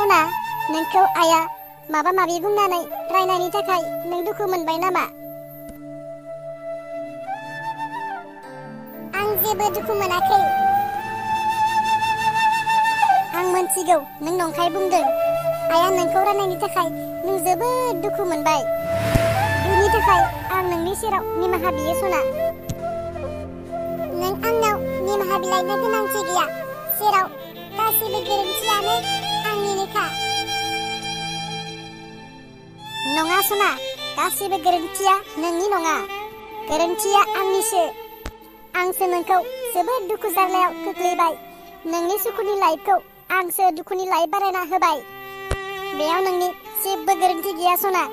सना नोंखौ आइया माबा माबि बुंनानै रायनायनि थाखाय नों दुखु मोनबाय नामा? आं जेबो दुखु मोनाखै। आं मोनथिगौ नों नंखाय बुंदों। आइया नोंखौ रायनायनि थाखाय नों जोबोद दुखु मोनबाय। बेनि थाखाय आं नोंनि सेराव निमाहा बियो सना। नों आंनाव निमाहा बिलाइनो गोनांथि गैया, जेराव गासैबो गोरोन्थियानो आंनिनोखा। नङा सना, गासैबो गोरोन्थिया नोंनि नङा, गोरोन्थिया आंनिसो। आंसो नोंखौ जोबोद दुखु जारलायाव खोख्लैबाय। नोंनि सुखुनि लाइफखौ आंसो दुखुनि लाइफ बानायना होबाय। बेयाव नोंनि जेबो गोरोन्थि गैया सना।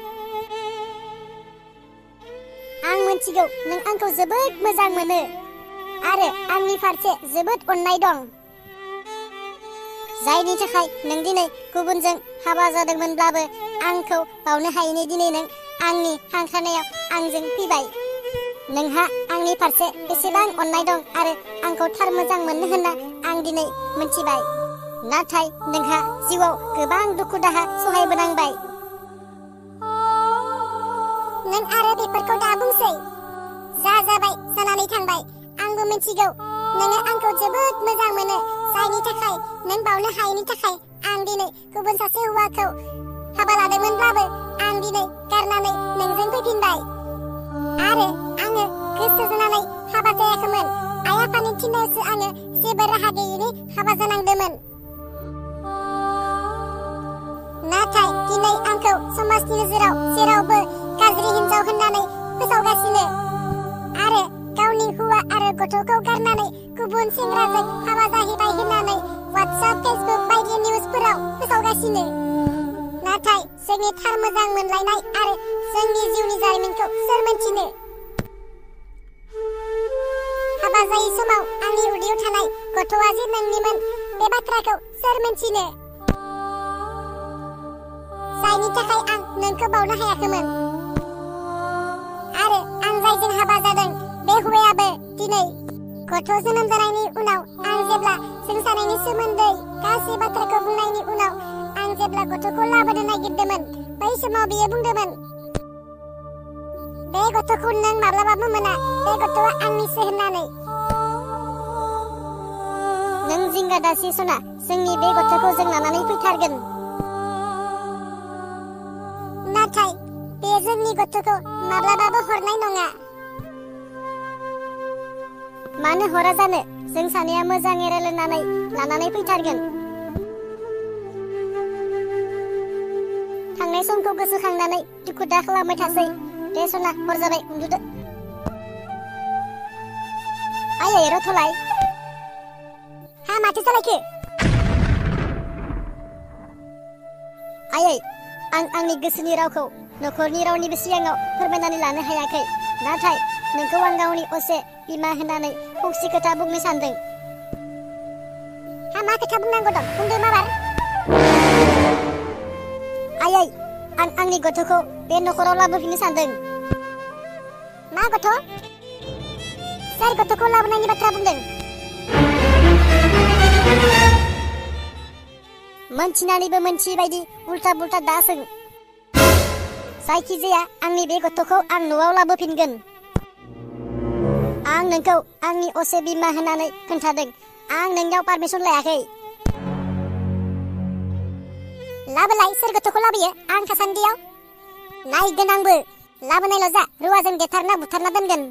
आं मोनथिगौ नों आंखौ जोबोद मोजां मोनो आरो आंनि फारसे जोबोद अननाय दं, जायनि थाखाय नों दिनै गुबुनजों हाबा जादोंमोनब्लाबो आंखौ बावनो हायैनि दिनै नों आंनि हांख्रायनायाव आंजों फैबाय। नोंहा आंनि फारसे बेसेबां अननाय दं आरो आंखौ थार मोजां मोनो होनना आं दिनै मोनथिबाय। नाथाय नोंहा जिउआव गोबां दुखु दाहा सहायबोनांबाय। नों आरो बेफोरखौ दा बुंसै। जा जाबाय जानानै थांबाय। आंबो मिथिगौ नोङो आंखौ जोबोद मोजां मोनो, जायनि थाखाय नों बावनो हायैनि थाखाय आं दिनै गुबुन सासे हौवाखौ हाबा लादोंमोनब्लाबो आं दिनै गारनानै नोंजों फैफिनबाय। आरो आङो गोसो जानानै हाबा जायाखैमोन। आइ आफानि थिननायावसो आङो जेबो राहा गैयैनि हाबा जानांदोंमोन। नाथाय दिनै आंखौ समाजनि नोजोराव जेरावबो गाज्रि हिनजाव होननानै फोसावगासिनो आरो गावनि हौवा आरो गथ'खौ गारनानै गुबुन सेंग्राजों हाबा जाहैबाय होननानै WhatsApp, Facebook बायदि निउसफोराव फोसावगासिनो। नाथाय जोंनि थार मोजां मोनलायनाय आरो जोंनि जिउनि जारिमिनखौ सोर मोनथिनो? हाबा जायै समाव आंनि उदैयाव थानाय गथ'आ जे नोंनिमोन, बे बाथ्राखौ सोर मोनथिनो? जायनि थाखाय आं नोंखौ बावनो हायाखैमोन। आरो आं जायजों हाबा जादों बे हौवायाबो दिनै गथ' जोनोम जानायनि उनाव आं जेब्ला जों सानैनि सोमोन्दै गासै बाथ्राखौ बुंनायनि उनाव आं जेब्ला गथ'खौ लाबोनो नागिरदोंमोन, बै समाव बियो बुंदोंमोन, बे गथ'खौ नों माब्लाबाबो मोना, बे गथ'आ आंनिसो होननानै। नों जिंगा दासि सना, जोंनि बे गथ'खौ जों लानानै फैथारगोन। नाथाय बे जोंनि गथ'खौ माब्लाबाबो हरनाय नङा। मानो हरा जानो? जों सानैया मोजाङै रायलायनानै लानानै फैथारगोन। थांनाय समखौ गोसोखांनानै दुखु दा खालामबाय थासै। दे सना, हर जाबाय, उन्दुदो। आयै रथलाय। हा माथो जालायखो? आयै, आं आंनि गोसोनि रावखौ नखरनि रावनिबो सिगाङाव फोरमायनानै लानो हायाखै। नाथाय नोंखौ आं गावनि असे बिमा होननानै फंसे खोथा बुंनो सानदों। हा मा खोथा बुंनांगौ दं? बुंदो माबार। आयै, आं आंनि गथ'खौ बे नखराव लाबोफिननो सानदों। मा गथ'? सोर गथ'खौ लाबोनायनि बाथ्रा बुंदों? मोनथिनानैबो मोनथियै बायदि उल्था पुल्था दा सों। जायखिजाया आंनि बे गथ'खौ आं न'आव लाबोफिनगोन। आं नोंखौ आंनि असे बिमा होननानै खोन्थादों। आं नोंनियाव पारमिसन लायाखै। लाबोलाय, सोर गथ'खौ लाबोयो? आं थासान्दियाव नायगोन आंबो। लाबोनायल' जा, रुवाजों देथारना बुथारना दोनगोन।